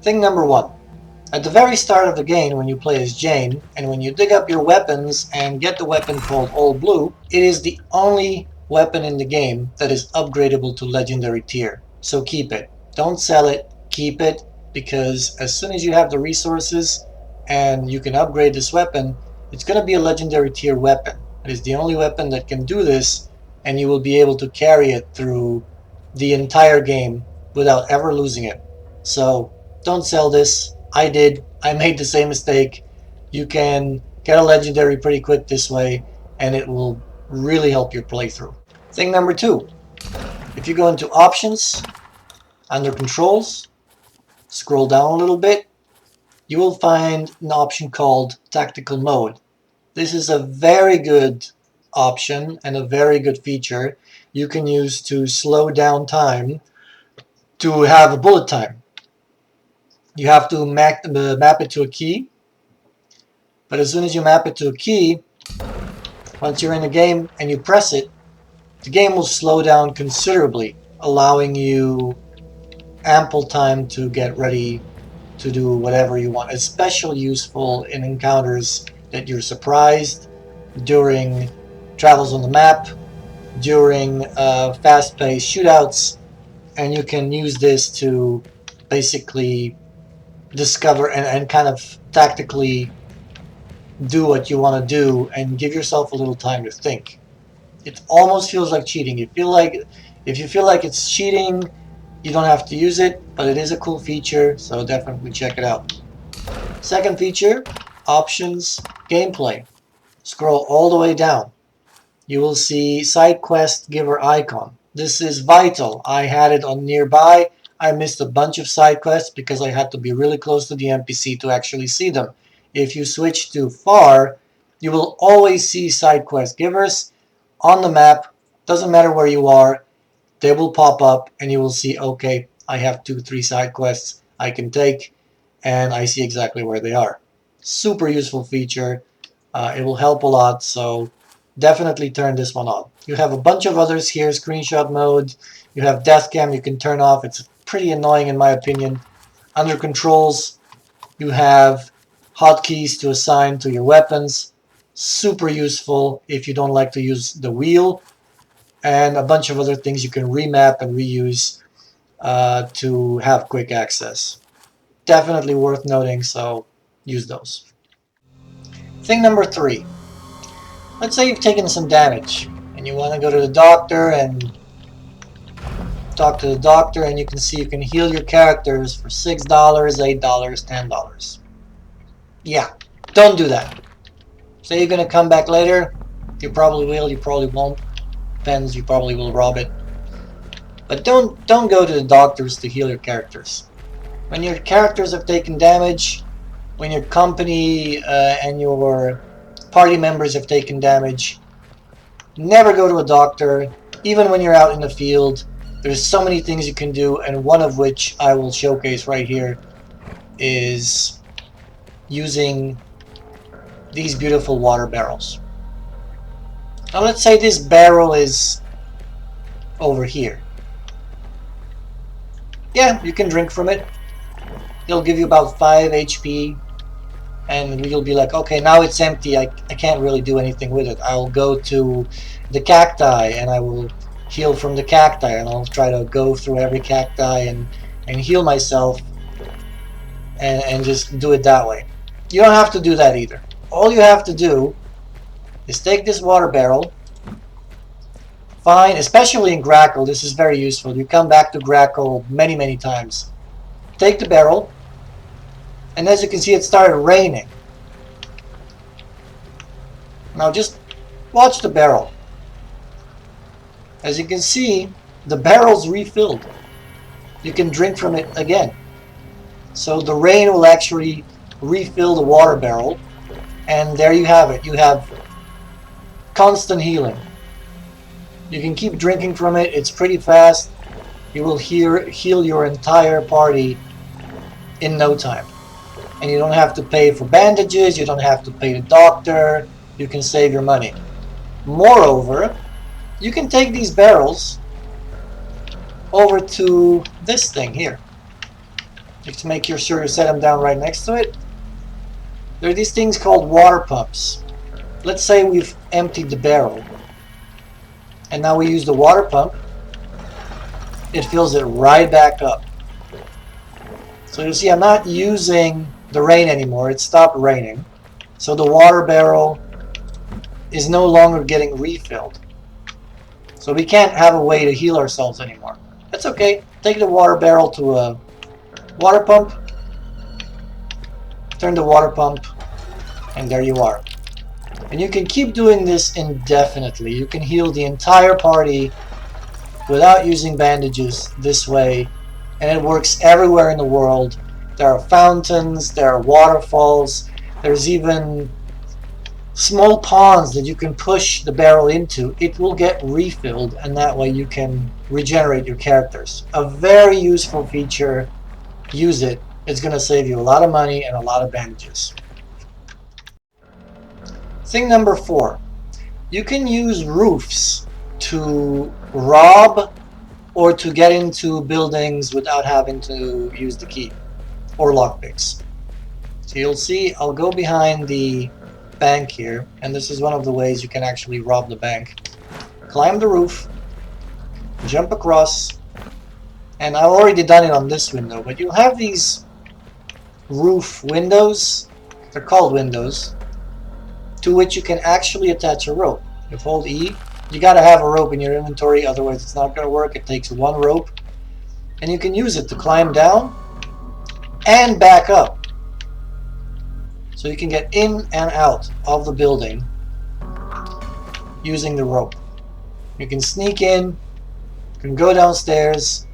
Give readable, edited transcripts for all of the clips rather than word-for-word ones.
Thing number one. At the very start of the game, when you play as Jane, and when you dig up your weapons and get the weapon called All Blue, it is the only weapon in the game that is upgradable to Legendary tier. So keep it. Don't sell it, keep it, because as soon as you have the resources and you can upgrade this weapon, it's going to be a Legendary tier weapon. It is the only weapon that can do this, and you will be able to carry it through the entire game without ever losing it. So don't sell this. I did. I made the same mistake. You can get a legendary pretty quick this way, and it will really help your playthrough. Thing number two. If you go into options, under controls, scroll down a little bit, you will find an option called tactical mode. This is a very good option and a very good feature you can use to slow down time to have a bullet time. You have to map it to a key, but as soon as you map it to a key, once you're in the game and you press it, the game will slow down considerably, allowing you ample time to get ready to do whatever you want. Especially useful in encounters that you're surprised, during travels on the map, during fast-paced shootouts, and you can use this to basically discover and kind of tactically do what you want to do and give yourself a little time to think. It almost feels like cheating. If you feel like it's cheating, you don't have to use it, but it is a cool feature, so definitely check it out. Second feature, options, gameplay. Scroll all the way down. You will see side quest giver icon. This is vital. I had it on nearby. I missed a bunch of side quests because I had to be really close to the NPC to actually see them. If you switch too far, you will always see side quest givers on the map. Doesn't matter where you are, they will pop up and you will see, okay, I have 2-3 side quests I can take, and I see exactly where they are. Super useful feature. It will help a lot, so definitely turn this one on. You have a bunch of others here, screenshot mode. You have death cam you can turn off. It's pretty annoying in my opinion. Under controls, you have hotkeys to assign to your weapons. Super useful if you don't like to use the wheel. And a bunch of other things you can remap and reuse to have quick access. Definitely worth noting, so use those. Thing number three. Let's say you've taken some damage and you want to go to the doctor and talk to the doctor, and you can see you can heal your characters for $6, $8, $10. Yeah, don't do that. Say you're going to come back later. You probably will, you probably won't. Depends, you probably will rob it. But don't go to the doctors to heal your characters. When your characters have taken damage, when your company and your party members have taken damage, never go to a doctor. Even when you're out in the field, there's so many things you can do, and one of which I will showcase right here is using these beautiful water barrels. Now let's say this barrel is over here. Yeah, you can drink from it. It'll give you about 5 HP, and you'll be like, okay, now it's empty, I can't really do anything with it. I'll go to the cacti and I will heal from the cacti, and I'll try to go through every cacti and heal myself and just do it that way. You don't have to do that either. All you have to do is take this water barrel, find, especially in Grackle, this is very useful. You come back to Grackle many times. Take the barrel, and as you can see, it started raining. Now just watch the barrel. As you can see, the barrel's refilled. You can drink from it again. So the rain will actually refill the water barrel, and there you have it. You have constant healing. You can keep drinking from it. It's pretty fast. You will heal your entire party in no time. And you don't have to pay for bandages. You don't have to pay the doctor. You can save your money. Moreover, you can take these barrels over to this thing here. Just make sure you set them down right next to it. There are these things called water pumps. Let's say we've emptied the barrel, and now we use the water pump. It fills it right back up. So you see I'm not using the rain anymore. It stopped raining. So the water barrel is no longer getting refilled. So we can't have a way to heal ourselves anymore. That's okay. Take the water barrel to a water pump. Turn the water pump, and there you are. And you can keep doing this indefinitely. You can heal the entire party without using bandages this way, and it works everywhere in the world. There are fountains, there are waterfalls, there's even small ponds that you can push the barrel into. It will get refilled, and that way you can regenerate your characters. A very useful feature. Use it. It's going to save you a lot of money and a lot of bandages. Thing number 4. You can use roofs to rob or to get into buildings without having to use the key or lockpicks. So you'll see I'll go behind the bank here, and this is one of the ways you can actually rob the bank. Climb the roof, jump across, and I've already done it on this window, but you'll have these roof windows, they're called windows, to which you can actually attach a rope. You hold E, you gotta have a rope in your inventory, otherwise it's not gonna work. It takes one rope, and you can use it to climb down and back up. So you can get in and out of the building using the rope. You can sneak in, you can go downstairs,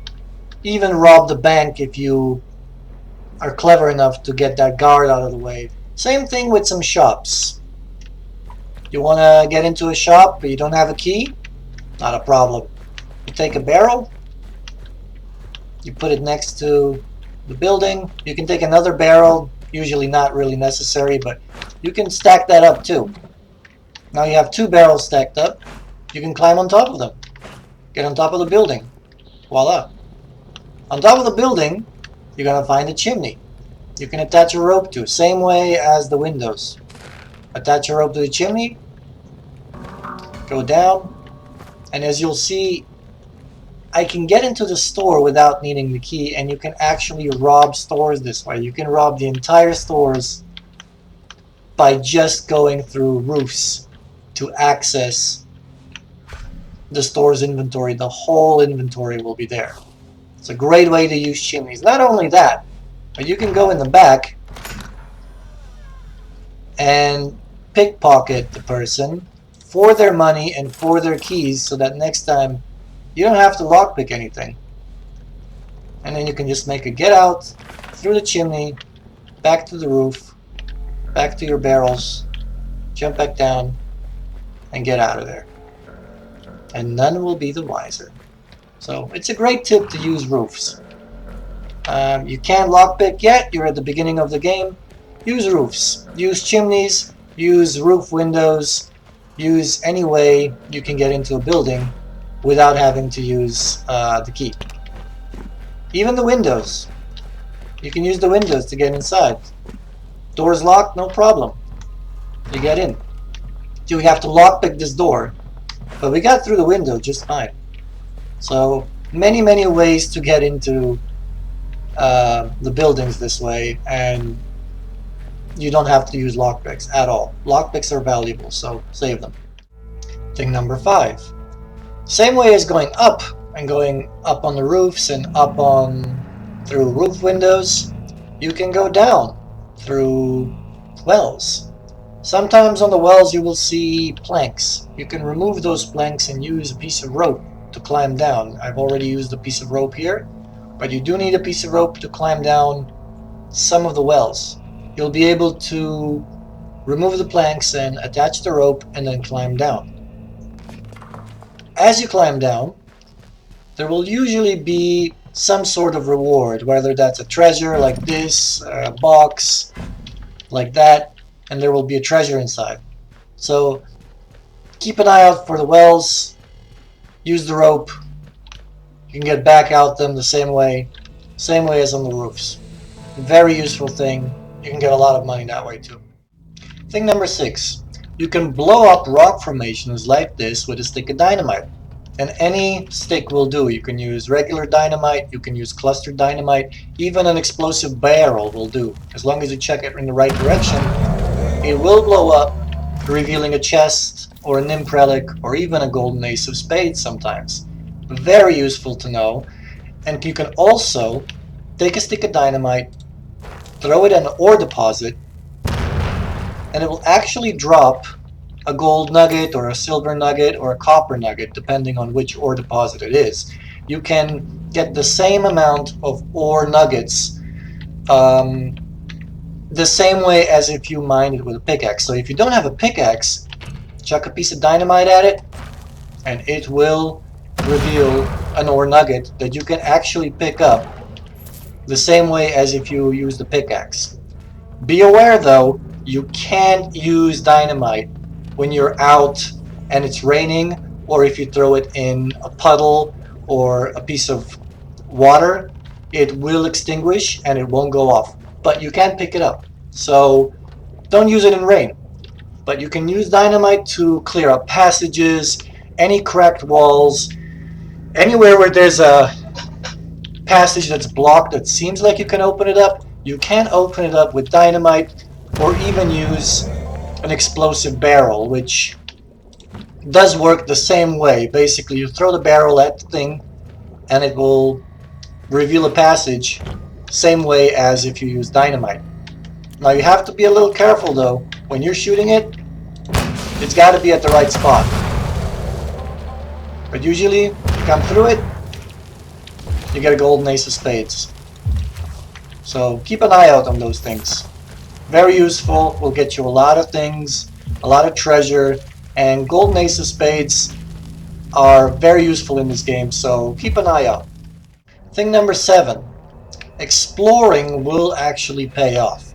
even rob the bank if you are clever enough to get that guard out of the way. Same thing with some shops. You want to get into a shop but you don't have a key? Not a problem. You take a barrel, you put it next to the building. You can take another barrel, usually not really necessary, but you can stack that up too. Now you have 2 barrels stacked up. You can climb on top of them. Get on top of the building. Voila. On top of the building, you're going to find a chimney. You can attach a rope to, same way as the windows. Attach a rope to the chimney, go down, and as you'll see, I can get into the store without needing the key, and you can actually rob stores this way. You can rob the entire stores by just going through roofs to access the store's inventory. The whole inventory will be there. It's a great way to use chimneys. Not only that, but you can go in the back and pickpocket the person for their money and for their keys, so that next time you don't have to lockpick anything. And then you can just make a get out through the chimney, back to the roof, back to your barrels, jump back down, and get out of there. And none will be the wiser. So it's a great tip to use roofs. You can't lockpick yet, you're at the beginning of the game. Use roofs, use chimneys, use roof windows, use any way you can get into a building without having to use the key. Even the windows. You can use the windows to get inside. Door's locked, no problem. You get in. You have to lockpick this door, but we got through the window just fine. So many ways to get into the buildings this way, and you don't have to use lockpicks at all. Lockpicks are valuable, so save them. Thing number 5. Same way as going up and going up on the roofs and up on through roof windows, you can go down through wells. Sometimes on the wells you will see planks. You can remove those planks and use a piece of rope to climb down. I've already used a piece of rope here, but you do need a piece of rope to climb down some of the wells. You'll be able to remove the planks and attach the rope and then climb down. As you climb down, there will usually be some sort of reward, whether that's a treasure like this, a box like that, and there will be a treasure inside. So keep an eye out for the wells, use the rope, you can get back out them the same way as on the roofs. Very useful thing. You can get a lot of money that way too. Thing number 6. You can blow up rock formations like this with a stick of dynamite. And any stick will do. You can use regular dynamite, you can use clustered dynamite, even an explosive barrel will do. As long as you check it in the right direction, it will blow up, revealing a chest, or a nymph relic, or even a golden ace of spades sometimes. Very useful to know. And you can also take a stick of dynamite, throw it in an ore deposit, and it will actually drop a gold nugget or a silver nugget or a copper nugget, depending on which ore deposit it is. You can get the same amount of ore nuggets the same way as if you mined it with a pickaxe. So if you don't have a pickaxe, chuck a piece of dynamite at it, and it will reveal an ore nugget that you can actually pick up the same way as if you use the pickaxe. Be aware though, you can't use dynamite when you're out and it's raining, or if you throw it in a puddle or a piece of water, it will extinguish and it won't go off. But you can pick it up. So don't use it in rain. But you can use dynamite to clear up passages, any cracked walls, anywhere where there's a passage that's blocked that seems like you can open it up. You can open it up with dynamite, or even use an explosive barrel, which does work the same way. Basically, you throw the barrel at the thing and it will reveal a passage, same way as if you use dynamite. Now you have to be a little careful though. When you're shooting it, it's got to be at the right spot. But usually, you come through it, you get a golden ace of spades. So keep an eye out on those things. Very useful, will get you a lot of things, a lot of treasure, and golden ace of spades are very useful in this game, so keep an eye out. Thing number 7. Exploring will actually pay off.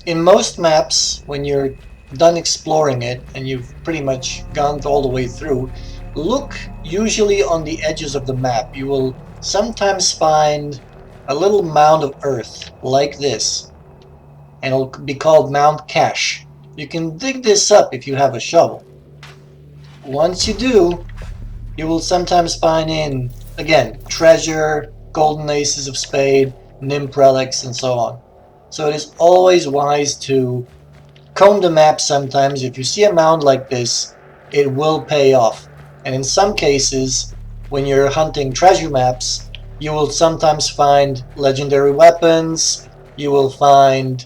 In most maps, when you're done exploring it and you've pretty much gone all the way through, look usually on the edges of the map. You will sometimes find a little mound of earth like this, and it'll be called Mount Cache. You can dig this up if you have a shovel. Once you do, you will sometimes find in, again, treasure, golden aces of spade, nymph relics, and so on. So it is always wise to comb the map sometimes. If you see a mound like this, it will pay off. And in some cases, when you're hunting treasure maps, you will sometimes find legendary weapons, you will find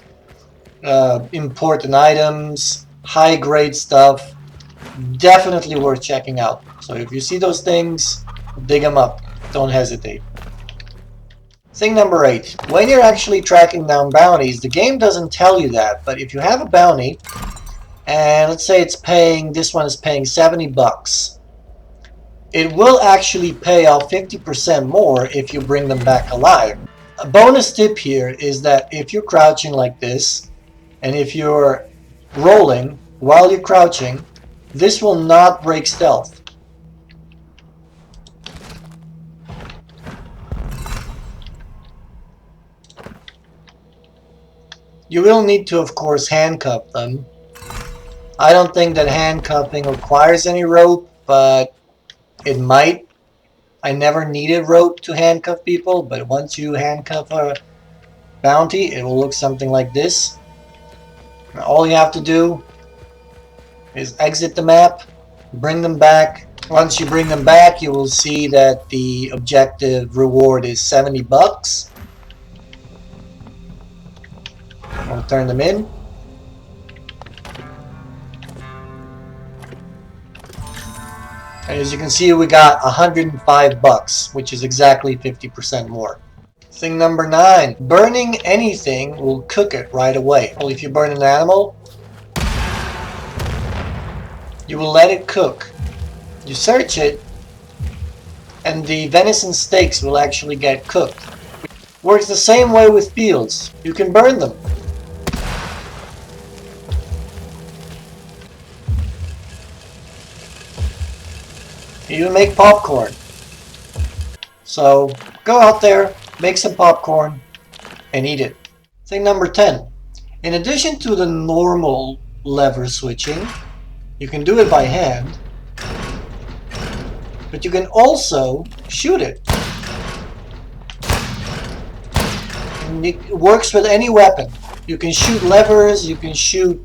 important items, high-grade stuff. Definitely worth checking out. So if you see those things, dig them up. Don't hesitate. Thing number 8. When you're actually tracking down bounties, the game doesn't tell you that, but if you have a bounty, and let's say this one is paying 70 bucks, it will actually pay off 50% more if you bring them back alive. A bonus tip here is that if you're crouching like this, and if you're rolling while you're crouching, this will not break stealth. You will need to, of course, handcuff them. I don't think that handcuffing requires any rope, but it might. I never needed rope to handcuff people, but once you handcuff a bounty, it will look something like this. Now, all you have to do is exit the map, bring them back. Once you bring them back, you will see that the objective reward is 70 bucks. I'll turn them in. And as you can see, we got 105 bucks, which is exactly 50% more. Thing number 9. Burning anything will cook it right away. Well, if you burn an animal, you will let it cook. You search it, and the venison steaks will actually get cooked. Works the same way with fields. You can burn them. You make popcorn. So go out there, make some popcorn, and eat it. Thing number 10. In addition to the normal lever switching, you can do it by hand, but you can also shoot it. And it works with any weapon. You can shoot levers, you can shoot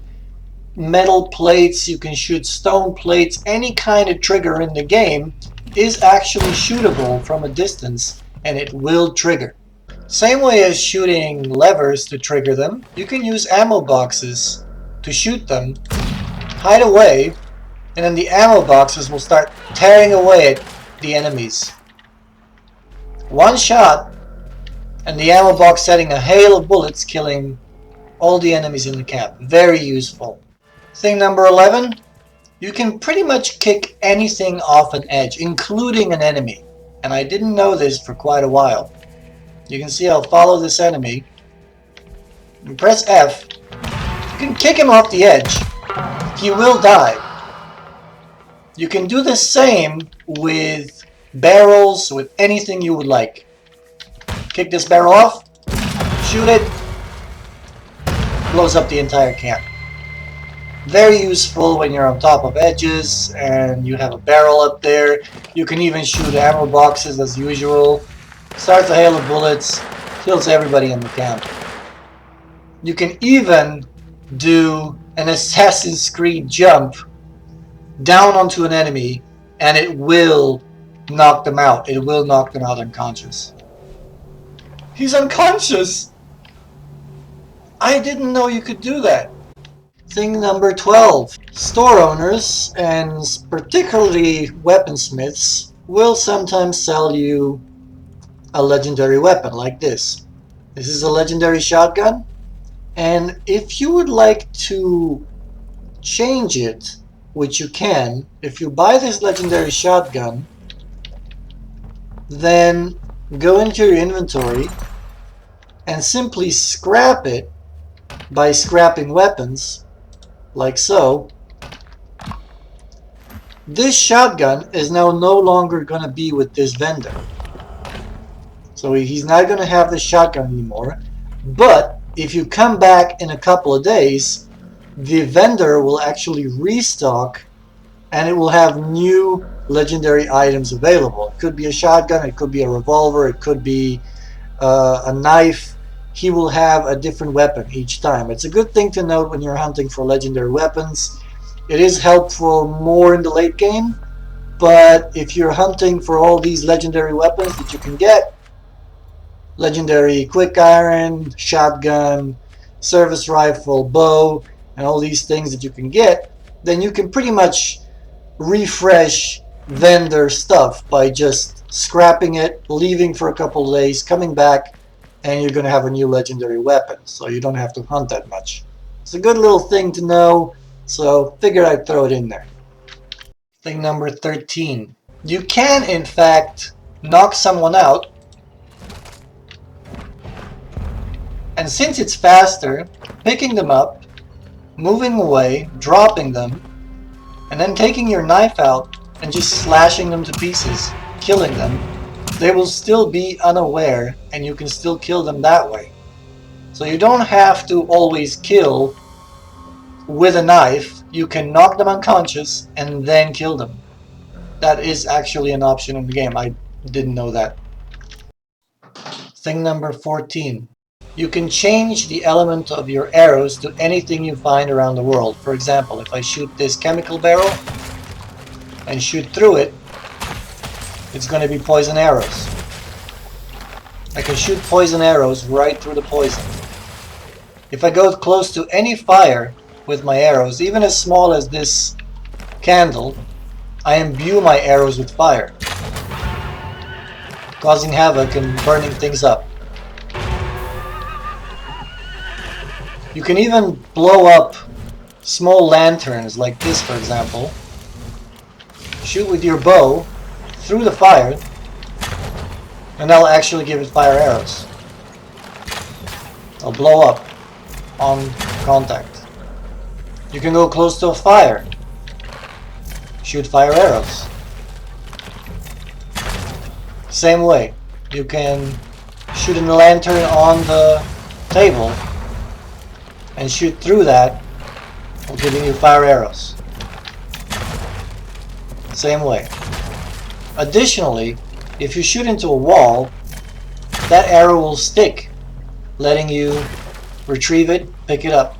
metal plates, you can shoot stone plates. Any kind of trigger in the game is actually shootable from a distance, and it will trigger. Same way as shooting levers to trigger them, you can use ammo boxes to shoot them, hide away, and then the ammo boxes will start tearing away at the enemies. One shot, and the ammo box setting a hail of bullets, killing all the enemies in the camp. Very useful. Thing number 11, you can pretty much kick anything off an edge, including an enemy. And I didn't know this for quite a while. You can see I'll follow this enemy and press F. You can kick him off the edge. He will die. You can do the same with barrels, with anything you would like. Kick this barrel off, shoot it, blows up the entire camp. Very useful when you're on top of edges and you have a barrel up there. You can even shoot ammo boxes as usual. Starts a hail of bullets, kills everybody in the camp. You can even do an Assassin's Creed jump down onto an enemy and it will knock them out. It will knock them out unconscious. He's unconscious! I didn't know you could do that. Thing number 12. Store owners, and particularly weaponsmiths, will sometimes sell you a legendary weapon like this. This is a legendary shotgun, and if you would like to change it, which you can, if you buy this legendary shotgun, then go into your inventory and simply scrap it by scrapping weapons, like so. This shotgun is now no longer going to be with this vendor. So he's not going to have the shotgun anymore. But if you come back in a couple of days, the vendor will actually restock and it will have new legendary items available. It could be a shotgun, it could be a revolver, it could be a knife. He will have a different weapon each time. It's a good thing to note when you're hunting for legendary weapons. It is helpful more in the late game, but if you're hunting for all these legendary weapons that you can get, legendary quick iron, shotgun, service rifle, bow, and all these things that you can get, then you can pretty much refresh vendor stuff by just scrapping it, leaving for a couple of days, coming back, and you're going to have a new legendary weapon, so you don't have to hunt that much. It's a good little thing to know, so figured I'd throw it in there. Thing number 13. You can, in fact, knock someone out, and since it's faster, picking them up, moving away, dropping them, and then taking your knife out and just slashing them to pieces, killing them, they will still be unaware and you can still kill them that way. So you don't have to always kill with a knife. You can knock them unconscious and then kill them. That is actually an option in the game. I didn't know that. Thing number 14. You can change the element of your arrows to anything you find around the world. For example, if I shoot this chemical barrel and shoot through it, it's going to be poison arrows. I can shoot poison arrows right through the poison. If I go close to any fire with my arrows, even as small as this candle, I imbue my arrows with fire, causing havoc and burning things up. You can even blow up small lanterns like this, for example. Shoot with your bow through the fire, and that'll actually give it fire arrows. They'll blow up on contact. You can go close to a fire, shoot fire arrows. Same way, you can shoot a lantern on the table and shoot through that, giving you fire arrows. Same way. Additionally, if you shoot into a wall, that arrow will stick, letting you retrieve it, pick it up,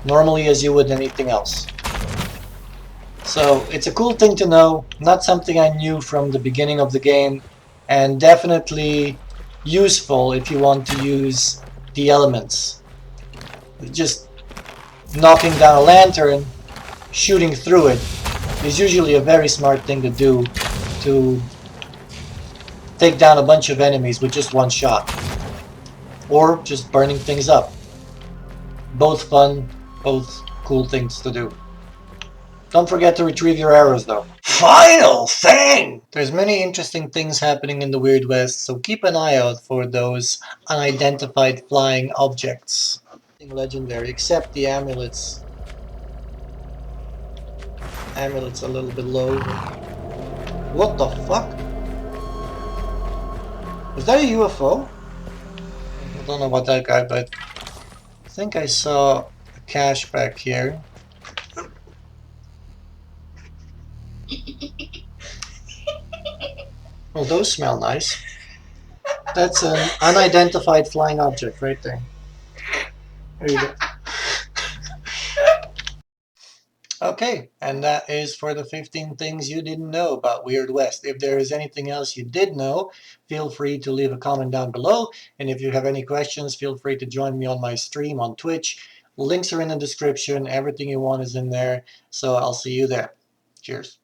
normally as you would anything else. So it's a cool thing to know, not something I knew from the beginning of the game, and definitely useful if you want to use the elements. Just knocking down a lantern, shooting through it, is usually a very smart thing to do to take down a bunch of enemies with just one shot. Or just burning things up. Both fun, both cool things to do. Don't forget to retrieve your arrows though. Final thing! There's many interesting things happening in the Weird West, so keep an eye out for those unidentified flying objects. Nothing legendary, except the amulets. Amulet's a little bit low. What the fuck? Was that a UFO? I don't know about that guy, but I think I saw a cache back here. Oh, those smell nice. That's an unidentified flying object right there. There you go. Okay, and that is for the 15 things you didn't know about Weird West. If there is anything else you did know, feel free to leave a comment down below. And if you have any questions, feel free to join me on my stream on Twitch. Links are in the description. Everything you want is in there. So I'll see you there. Cheers.